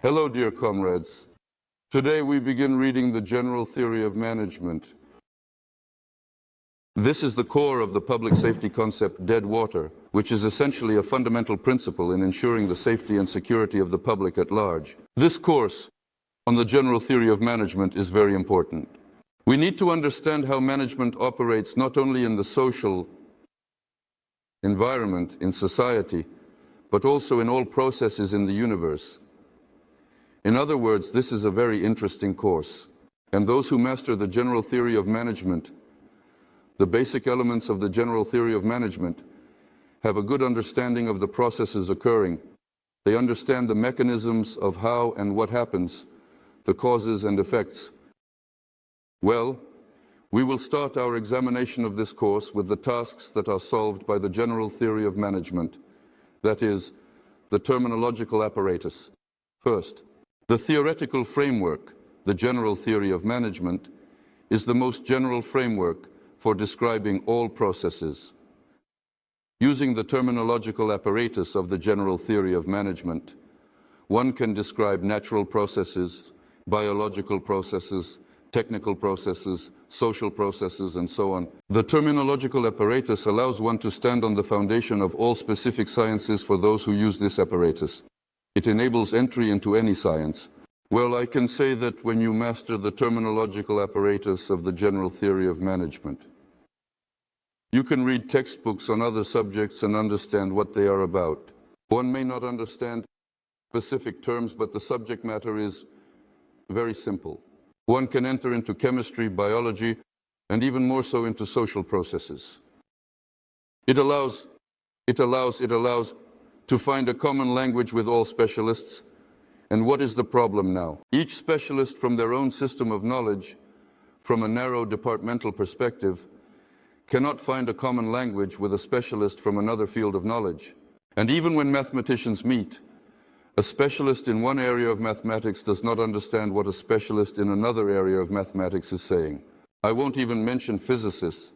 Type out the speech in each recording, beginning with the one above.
Hello, dear comrades. Today we begin reading the general theory of management. This is the core of the public safety concept, dead water, which is essentially a fundamental principle in ensuring the safety and security of the public at large. This course on the general theory of management is very important. We need to understand how management operates not only in the social environment, in society, but also in all processes in the universe. In other words, this is a very interesting course, and those who master the general theory of management, the basic elements of the general theory of management, have a good understanding of the processes occurring. They understand the mechanisms of how and what happens, the causes and effects. Well, we will start our examination of this course with the tasks that are solved by the general theory of management, that is, the terminological apparatus. First, the theoretical framework, the general theory of management, is the most general framework for describing all processes. Using the terminological apparatus of the general theory of management, one can describe natural processes, biological processes, technical processes, social processes, and so on. The terminological apparatus allows one to stand on the foundation of all specific sciences for those who use this apparatus. It enables entry into any science. Well, I can say that when you master the terminological apparatus of the general theory of management, you can read textbooks on other subjects and understand what they are about. One may not understand specific terms, but the subject matter is very simple. One can enter into chemistry, biology, and even more so into social processes. It allows to find a common language with all specialists. And what is the problem now? Each specialist, from their own system of knowledge, from a narrow departmental perspective, cannot find a common language with a specialist from another field of knowledge. And even when mathematicians meet, a specialist in one area of mathematics does not understand what a specialist in another area of mathematics is saying. I won't even mention physicists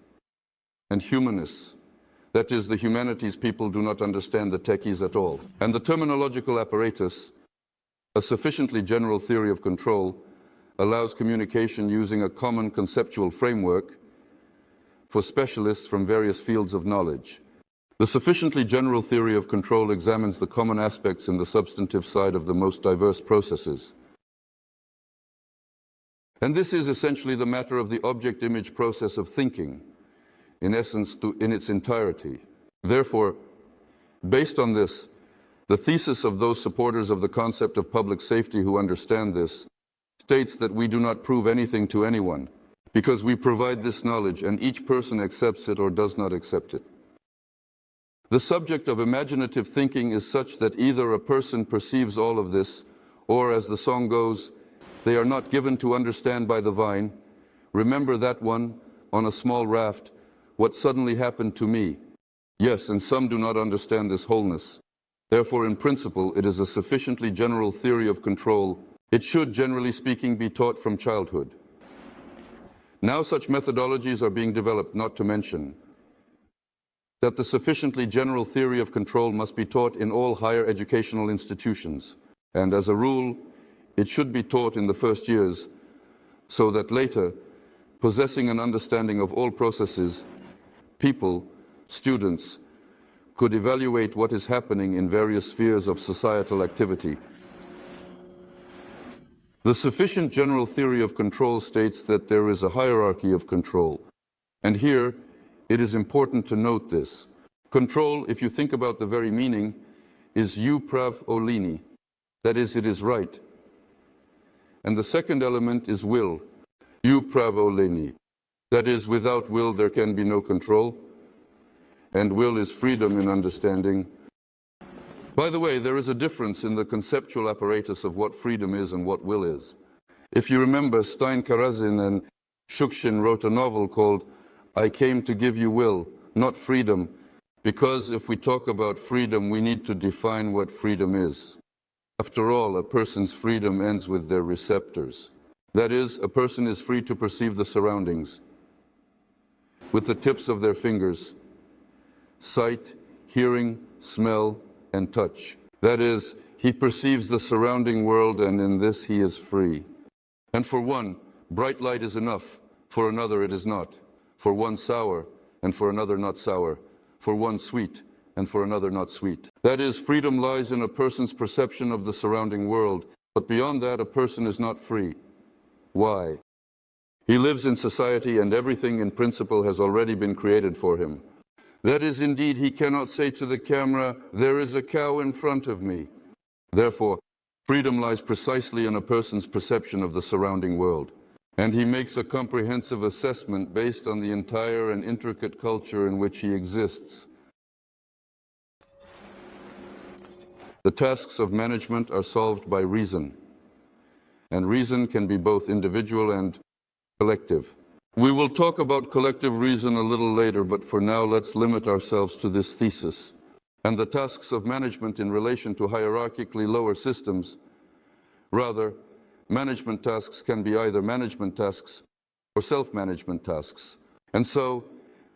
and humanists. That is, the humanities people do not understand the techies at all. And the terminological apparatus, a sufficiently general theory of control, allows communication using a common conceptual framework for specialists from various fields of knowledge. The sufficiently general theory of control examines the common aspects in the substantive side of the most diverse processes. And this is essentially the matter of the object-image process of thinking, in essence, in its entirety. Therefore, based on this, the thesis of those supporters of the concept of public safety who understand this states that we do not prove anything to anyone, because we provide this knowledge and each person accepts it or does not accept it. The subject of imaginative thinking is such that either a person perceives all of this, or, as the song goes, they are not given to understand by the vine. Remember that one on a small raft, what suddenly happened to me. Yes, and some do not understand this wholeness. Therefore, in principle, it is a sufficiently general theory of control. It should, generally speaking, be taught from childhood. Now such methodologies are being developed, not to mention that the sufficiently general theory of control must be taught in all higher educational institutions. And as a rule, it should be taught in the first years, so that later, possessing an understanding of all processes, people, students, could evaluate what is happening in various spheres of societal activity. The sufficient general theory of control states that there is a hierarchy of control. And here, it is important to note this. Control, if you think about the very meaning, is upravolini. That is, it is right. And the second element is will. Upravolini. That is, without will there can be no control. And will is freedom in understanding. By the way, there is a difference in the conceptual apparatus of what freedom is and what will is. If you remember, Stein Karazin and Shukshin wrote a novel called I Came to Give You Will, Not Freedom, because if we talk about freedom, we need to define what freedom is. After all, a person's freedom ends with their receptors. That is, a person is free to perceive the surroundings with the tips of their fingers, sight, hearing, smell, and touch. That is, he perceives the surrounding world, and in this he is free. And for one, bright light is enough. For another, it is not. For one, sour, and for another, not sour. For one, sweet, and for another, not sweet. That is, freedom lies in a person's perception of the surrounding world, but beyond that, a person is not free. Why? He lives in society, and everything in principle has already been created for him. That is, indeed, he cannot say to the camera, "There is a cow in front of me." Therefore, freedom lies precisely in a person's perception of the surrounding world, and he makes a comprehensive assessment based on the entire and intricate culture in which he exists. The tasks of management are solved by reason, and reason can be both individual and collective. We will talk about collective reason a little later, but for now let's limit ourselves to this thesis. And the tasks of management in relation to hierarchically lower systems. Rather, management tasks can be either management tasks or self-management tasks. And so,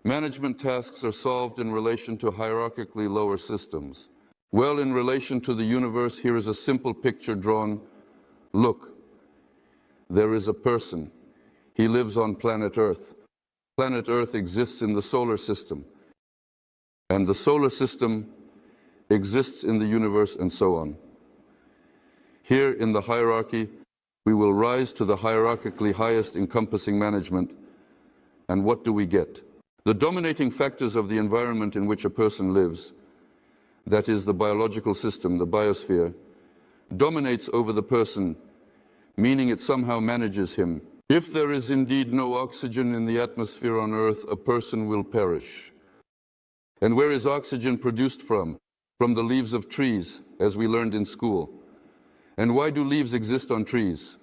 management tasks are solved in relation to hierarchically lower systems. Well, in relation to the universe, here is a simple picture drawn. Look, there is a person. He lives on planet Earth. Planet Earth exists in the solar system, and the solar system exists in the universe, and so on. Here in the hierarchy, we will rise to the hierarchically highest encompassing management, and what do we get? The dominating factors of the environment in which a person lives, that is the biological system, the biosphere, dominates over the person, meaning it somehow manages him. If there is indeed no oxygen in the atmosphere on Earth, a person will perish. And where is oxygen produced from? From the leaves of trees, as we learned in school. And why do leaves exist on trees?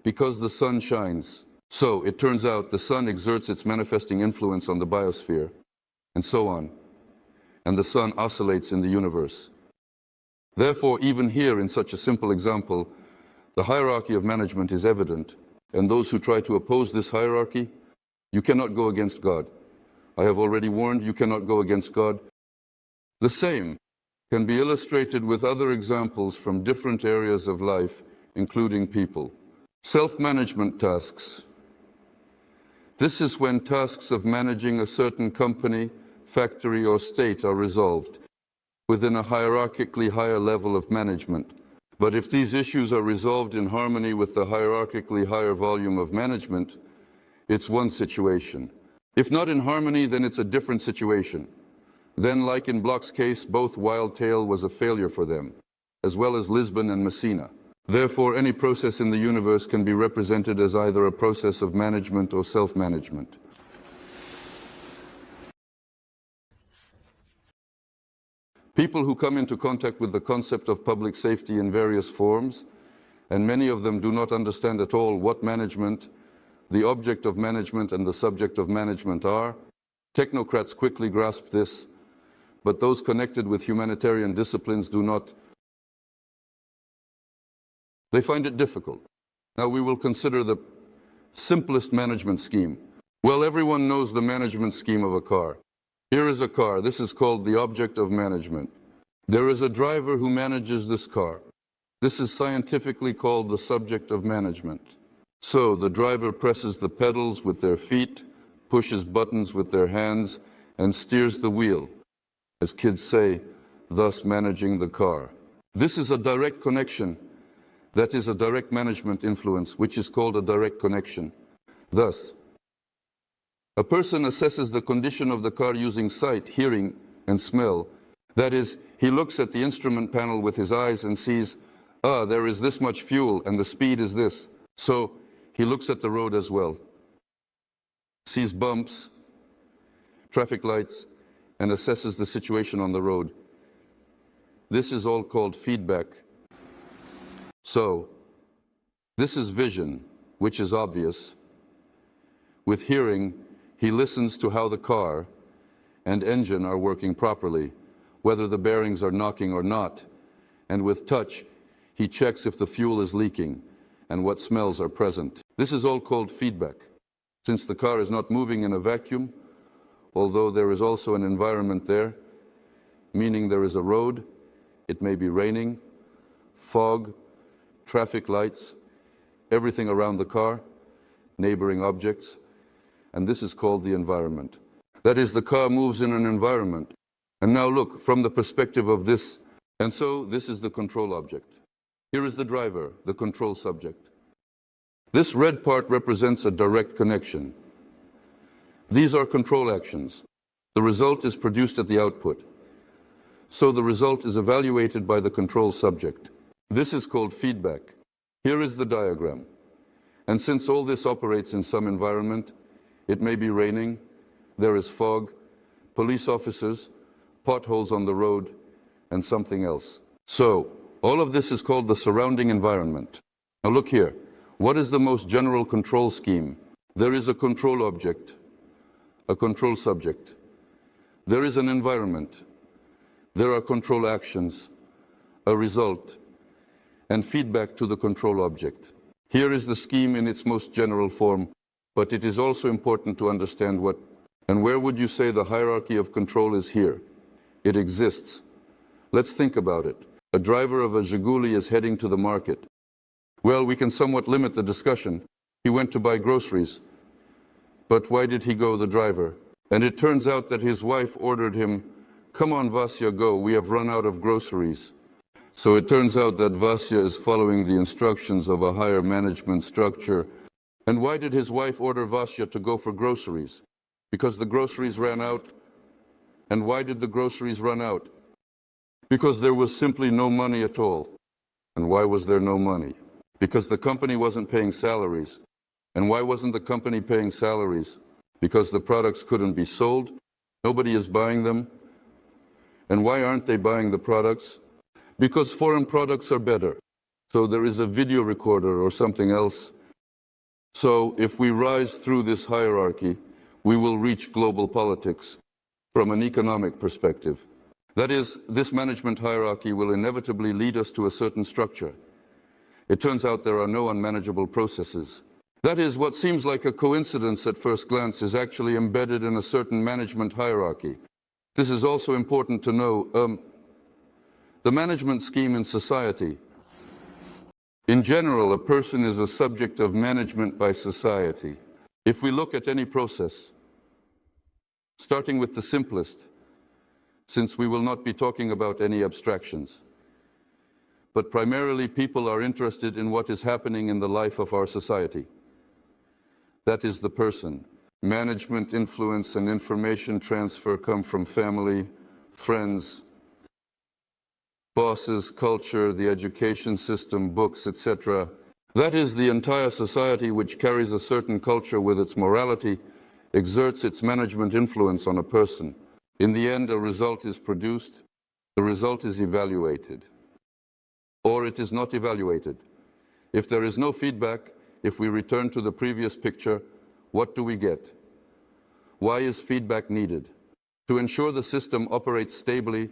Because the sun shines. So, it turns out the sun exerts its manifesting influence on the biosphere, and so on. And the sun oscillates in the universe. Therefore, even here, in such a simple example, the hierarchy of management is evident. And those who try to oppose this hierarchy, you cannot go against God. I have already warned, you cannot go against God. The same can be illustrated with other examples from different areas of life, including people. Self-management tasks. This is when tasks of managing a certain company, factory, or state are resolved within a hierarchically higher level of management. But if these issues are resolved in harmony with the hierarchically higher volume of management, it's one situation. If not in harmony, then it's a different situation. Then, like in Bloch's case, both Wild Tale was a failure for them, as well as Lisbon and Messina. Therefore, any process in the universe can be represented as either a process of management or self-management. People who come into contact with the concept of public safety in various forms, and many of them do not understand at all what management, the object of management, and the subject of management are. Technocrats quickly grasp this, but those connected with humanitarian disciplines do not. They find it difficult. Now we will consider the simplest management scheme. Well, everyone knows the management scheme of a car. Here is a car. This is called the object of management. There is a driver who manages this car. This is scientifically called the subject of management. So the driver presses the pedals with their feet, pushes buttons with their hands, and steers the wheel, as kids say, thus managing the car. This is a direct connection. That is a direct management influence, which is called a direct connection. Thus, a person assesses the condition of the car using sight, hearing, and smell. That is, he looks at the instrument panel with his eyes and sees, there is this much fuel and the speed is this. So he looks at the road as well, sees bumps, traffic lights, and assesses the situation on the road. This is all called feedback. So, this is vision, which is obvious. With hearing, he listens to how the car and engine are working properly, whether the bearings are knocking or not. And with touch, he checks if the fuel is leaking and what smells are present. This is all called feedback. Since the car is not moving in a vacuum, although there is also an environment there, meaning there is a road, it may be raining, fog, traffic lights, everything around the car, neighboring objects, and this is called the environment. That is, the car moves in an environment. And now look, from the perspective of this, and so this is the control object. Here is the driver, the control subject. This red part represents a direct connection. These are control actions. The result is produced at the output. So the result is evaluated by the control subject. This is called feedback. Here is the diagram. And since all this operates in some environment, it may be raining, there is fog, police officers, potholes on the road, and something else. So, all of this is called the surrounding environment. Now look here. What is the most general control scheme? There is a control object, a control subject. There is an environment. There are control actions, a result, and feedback to the control object. Here is the scheme in its most general form, but it is also important to understand what and where would you say the hierarchy of control is here? It exists. Let's think about it. A driver of a Zhiguli is heading to the market. Well, we can somewhat limit the discussion. He went to buy groceries. But why did he go, the driver? And it turns out that his wife ordered him, "Come on, Vasya, go. We have run out of groceries." So it turns out that Vasya is following the instructions of a higher management structure. And why did his wife order Vasya to go for groceries? Because the groceries ran out. And why did the groceries run out? Because there was simply no money at all. And why was there no money? Because the company wasn't paying salaries. And why wasn't the company paying salaries? Because the products couldn't be sold. Nobody is buying them. And why aren't they buying the products? Because foreign products are better. So there is a video recorder or something else. So if we rise through this hierarchy, we will reach global politics from an economic perspective. That is, this management hierarchy will inevitably lead us to a certain structure. It turns out there are no unmanageable processes. That is, what seems like a coincidence at first glance is actually embedded in a certain management hierarchy. This is also important to know. The management scheme in society. In general, a person is a subject of management by society. If we look at any process, starting with the simplest, since we will not be talking about any abstractions, but primarily people are interested in what is happening in the life of our society. That is the person. Management, influence, and information transfer come from family, friends, bosses, culture, the education system, books, etc. That is the entire society which carries a certain culture with its morality, exerts its management influence on a person. In the end, a result is produced, the result is evaluated. Or it is not evaluated. If there is no feedback, if we return to the previous picture, what do we get? Why is feedback needed? To ensure the system operates stably,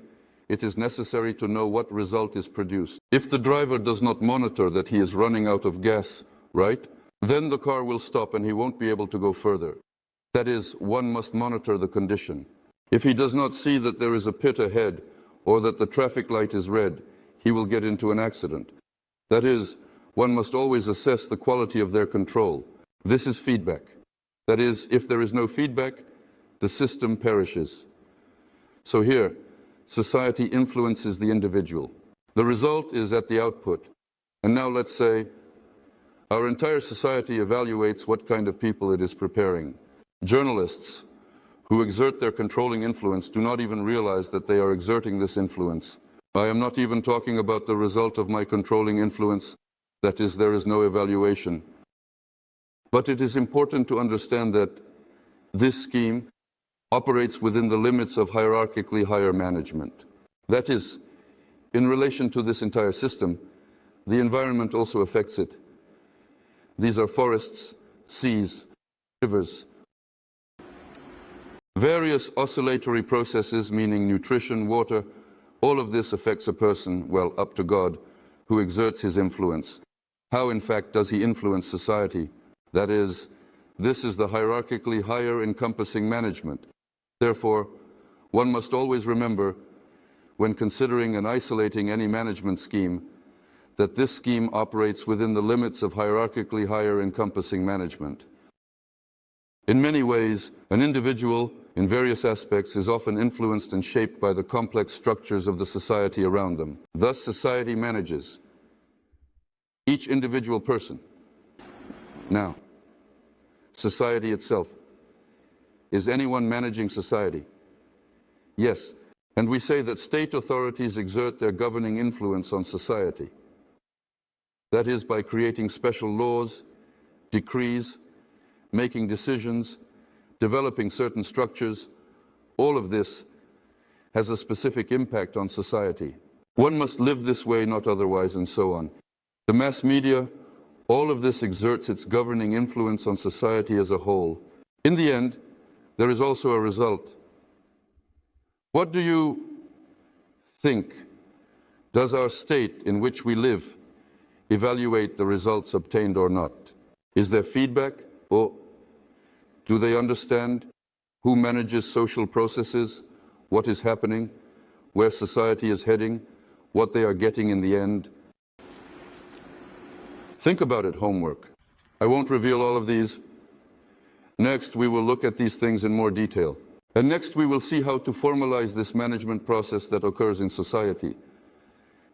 it is necessary to know what result is produced. If the driver does not monitor that he is running out of gas, right, then the car will stop and he won't be able to go further. That is, one must monitor the condition. If he does not see that there is a pit ahead or that the traffic light is red, he will get into an accident. That is, one must always assess the quality of their control. This is feedback. That is, if there is no feedback, the system perishes. So here, society influences the individual. The result is at the output. And now let's say our entire society evaluates what kind of people it is preparing. Journalists who exert their controlling influence do not even realize that they are exerting this influence. I am not even talking about the result of my controlling influence. That is, there is no evaluation. But it is important to understand that this scheme operates within the limits of hierarchically higher management. That is, in relation to this entire system, the environment also affects it. These are forests, seas, rivers. Various oscillatory processes, meaning nutrition, water, all of this affects a person, well, up to God, who exerts his influence. How, in fact, does he influence society? That is, this is the hierarchically higher encompassing management. Therefore, one must always remember, when considering and isolating any management scheme, that this scheme operates within the limits of hierarchically higher encompassing management. In many ways, an individual, in various aspects, is often influenced and shaped by the complex structures of the society around them. Thus, society manages each individual person. Now, society itself. Is anyone managing society? Yes. And we say that state authorities exert their governing influence on society. That is, by creating special laws, decrees, making decisions, developing certain structures. All of this has a specific impact on society. One must live this way, not otherwise, and so on. The mass media, all of this exerts its governing influence on society as a whole. In the end, there is also a result. What do you think? Does our state in which we live evaluate the results obtained or not? Is there feedback? Or do they understand who manages social processes, what is happening, where society is heading, what they are getting in the end? Think about it, homework. I won't reveal all of these. Next, we will look at these things in more detail. And next, we will see how to formalize this management process that occurs in society.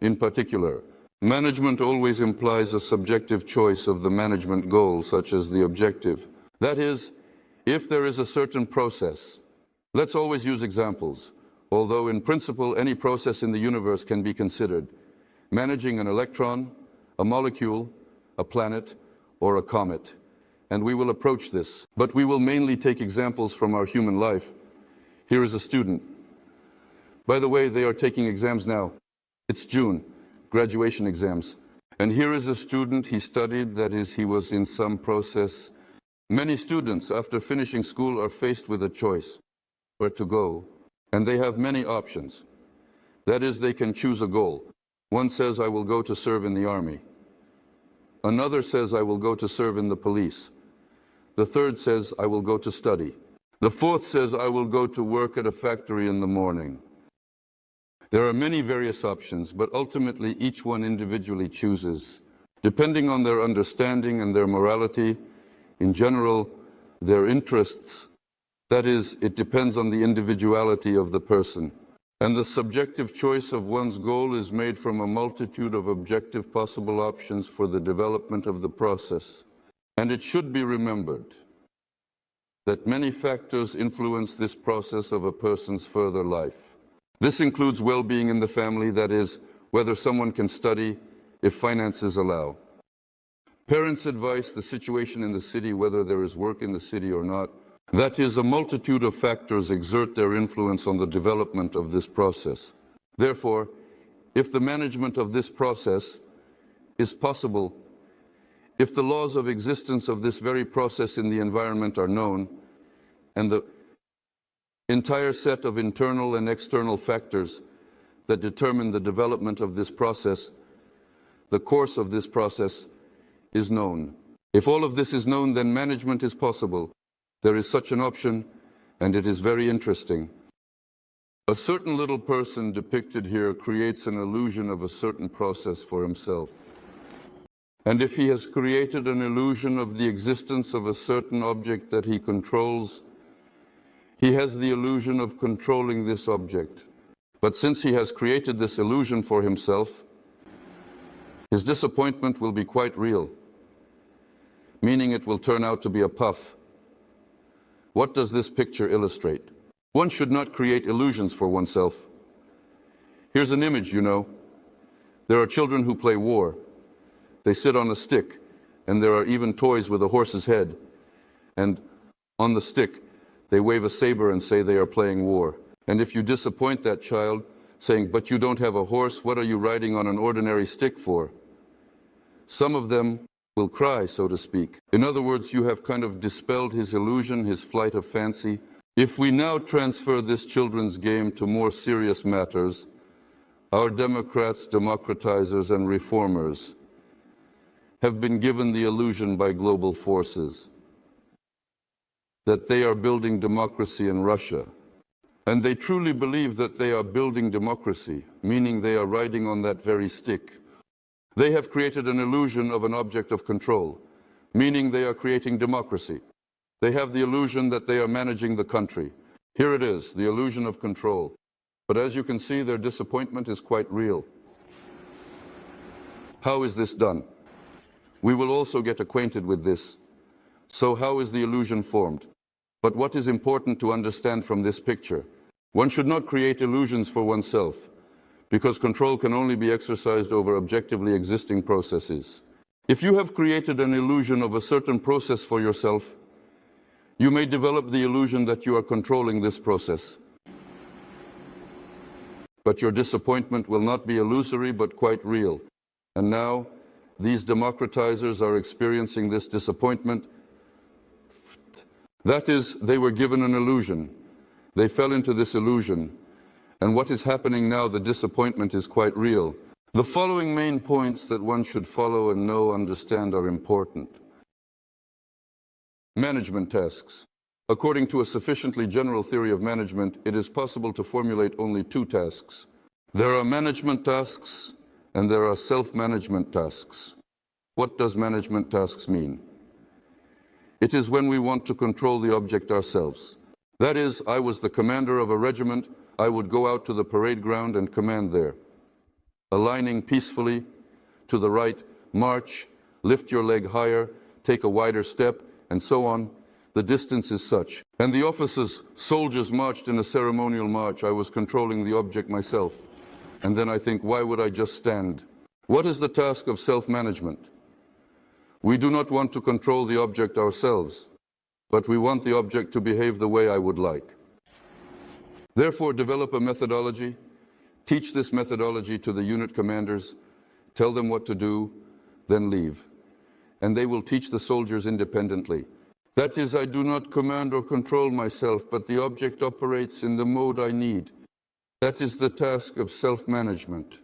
In particular, management always implies a subjective choice of the management goal, such as the objective. That is, if there is a certain process. Let's always use examples, although in principle any process in the universe can be considered. Managing an electron, a molecule, a planet, or a comet. And we will approach this, but we will mainly take examples from our human life. Here is a student. By the way, they are taking exams now. It's June, graduation exams. And here is a student, he studied, that is, he was in some process. Many students, after finishing school, are faced with a choice, where to go. And they have many options. That is, they can choose a goal. One says, I will go to serve in the army. Another says, I will go to serve in the police. The third says, I will go to study. The fourth says, I will go to work at a factory in the morning. There are many various options, but ultimately each one individually chooses, depending on their understanding and their morality, in general, their interests. That is, it depends on the individuality of the person. And the subjective choice of one's goal is made from a multitude of objective possible options for the development of the process. And it should be remembered that many factors influence this process of a person's further life. This includes well-being in the family, that is, whether someone can study, if finances allow. Parents' advice, the situation in the city, whether there is work in the city or not. That is, a multitude of factors exert their influence on the development of this process. Therefore, if the management of this process is possible, if the laws of existence of this very process in the environment are known, and the entire set of internal and external factors that determine the development of this process, the course of this process, is known. If all of this is known, then management is possible. There is such an option, and it is very interesting. A certain little person depicted here creates an illusion of a certain process for himself. And if he has created an illusion of the existence of a certain object that he controls, he has the illusion of controlling this object. But since he has created this illusion for himself, his disappointment will be quite real, meaning it will turn out to be a puff. What does this picture illustrate? One should not create illusions for oneself. Here's an image, you know. There are children who play war. They sit on a stick, and there are even toys with a horse's head. And on the stick, they wave a saber and say they are playing war. And if you disappoint that child, saying, but you don't have a horse, what are you riding on an ordinary stick for? Some of them will cry, so to speak. In other words, you have kind of dispelled his illusion, his flight of fancy. If we now transfer this children's game to more serious matters, our Democrats, democratizers, and reformers have been given the illusion by global forces that they are building democracy in Russia. And they truly believe that they are building democracy, meaning they are riding on that very stick. They have created an illusion of an object of control, meaning they are creating democracy. They have the illusion that they are managing the country. Here it is, the illusion of control. But as you can see, their disappointment is quite real. How is this done? We will also get acquainted with this. So how is the illusion formed? But what is important to understand from this picture? One should not create illusions for oneself, because control can only be exercised over objectively existing processes. If you have created an illusion of a certain process for yourself, you may develop the illusion that you are controlling this process. But your disappointment will not be illusory, but quite real. And now, these democratizers are experiencing this disappointment. That is, they were given an illusion. They fell into this illusion. And what is happening now, the disappointment is quite real. The following main points that one should follow and know, understand are important. Management tasks. According to a sufficiently general theory of management, it is possible to formulate only two tasks. There are management tasks and there are self-management tasks. What does management tasks mean? It is when we want to control the object ourselves. That is, I was the commander of a regiment, I would go out to the parade ground and command there. Aligning peacefully, to the right, march, lift your leg higher, take a wider step, and so on. The distance is such. And the officers, soldiers marched in a ceremonial march. I was controlling the object myself. And then I think, why would I just stand? What is the task of self-management? We do not want to control the object ourselves, but we want the object to behave the way I would like. Therefore, develop a methodology, teach this methodology to the unit commanders, tell them what to do, then leave. And they will teach the soldiers independently. That is, I do not command or control myself, but the object operates in the mode I need. That is the task of self-management.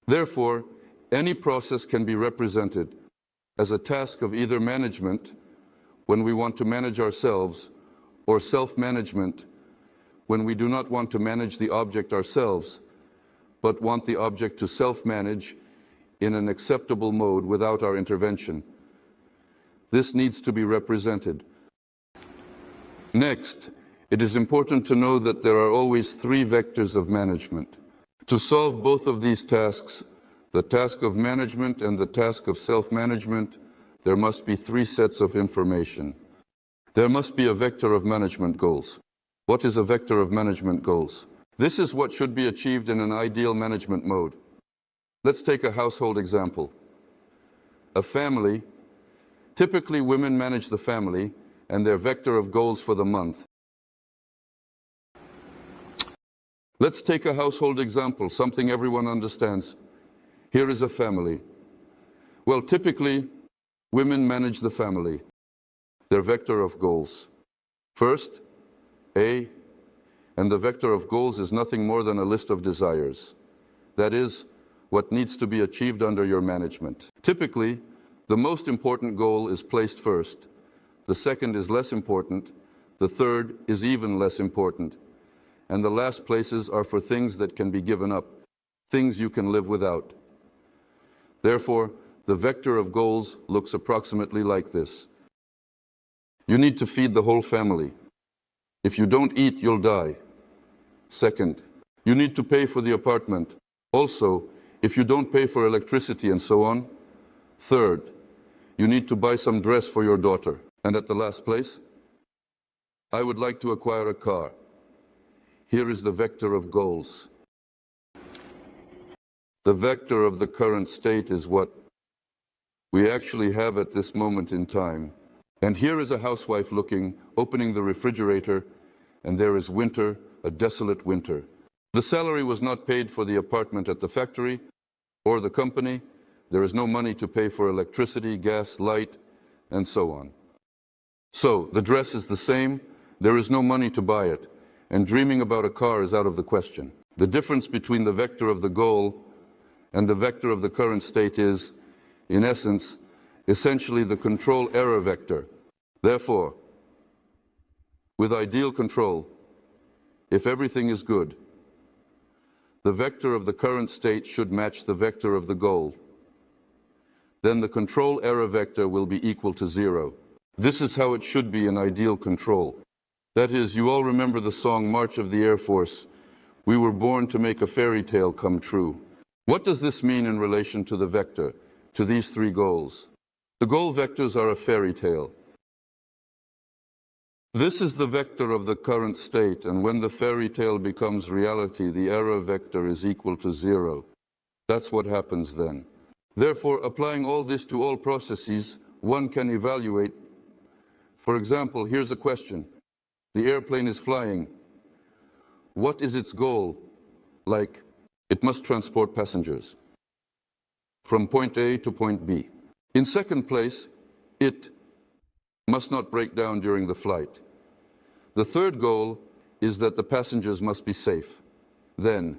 Therefore, any process can be represented as a task of either management, when we want to manage ourselves, or self-management, when we do not want to manage the object ourselves, but want the object to self-manage in an acceptable mode without our intervention. This needs to be represented. Next, it is important to know that there are always three vectors of management. To solve both of these tasks, the task of management and the task of self-management, there must be three sets of information. There must be a vector of management goals. What is a vector of management goals? This is what should be achieved in an ideal management mode. Let's take a household example. A family. Typically, women manage the family and their vector of goals for the month. Let's take a household example, something everyone understands. Here is a family. Well, typically, women manage the family, their vector of goals. First, A, and the vector of goals is nothing more than a list of desires. That is, what needs to be achieved under your management. Typically, the most important goal is placed first. The second is less important. The third is even less important. And the last places are for things that can be given up, things you can live without. Therefore, the vector of goals looks approximately like this. You need to feed the whole family. If you don't eat, you'll die. Second, you need to pay for the apartment. Also, if you don't pay for electricity and so on. Third, you need to buy some dress for your daughter. And at the last place, I would like to acquire a car. Here is the vector of goals. The vector of the current state is what we actually have at this moment in time. And here is a housewife looking, opening the refrigerator, and there is winter, a desolate winter. The salary was not paid for the apartment at the factory or the company. There is no money to pay for electricity, gas, light, and so on. So, the dress is the same, there is no money to buy it, and dreaming about a car is out of the question. The difference between the vector of the goal and the vector of the current state is, in essence, essentially the control error vector. Therefore, with ideal control, if everything is good, the vector of the current state should match the vector of the goal. Then the control error vector will be equal to 0. This is how it should be in ideal control. That is, you all remember the song March of the Air Force, "We were born to make a fairy tale come true." What does this mean in relation to the vector, to these three goals? The goal vectors are a fairy tale. This is the vector of the current state, and when the fairy tale becomes reality, the error vector is equal to 0. That's what happens then. Therefore, applying all this to all processes, one can evaluate. For example, here's a question. The airplane is flying. What is its goal? Like, it must transport passengers from point A to point B. In second place, it must not break down during the flight. The third goal is that the passengers must be safe. Then,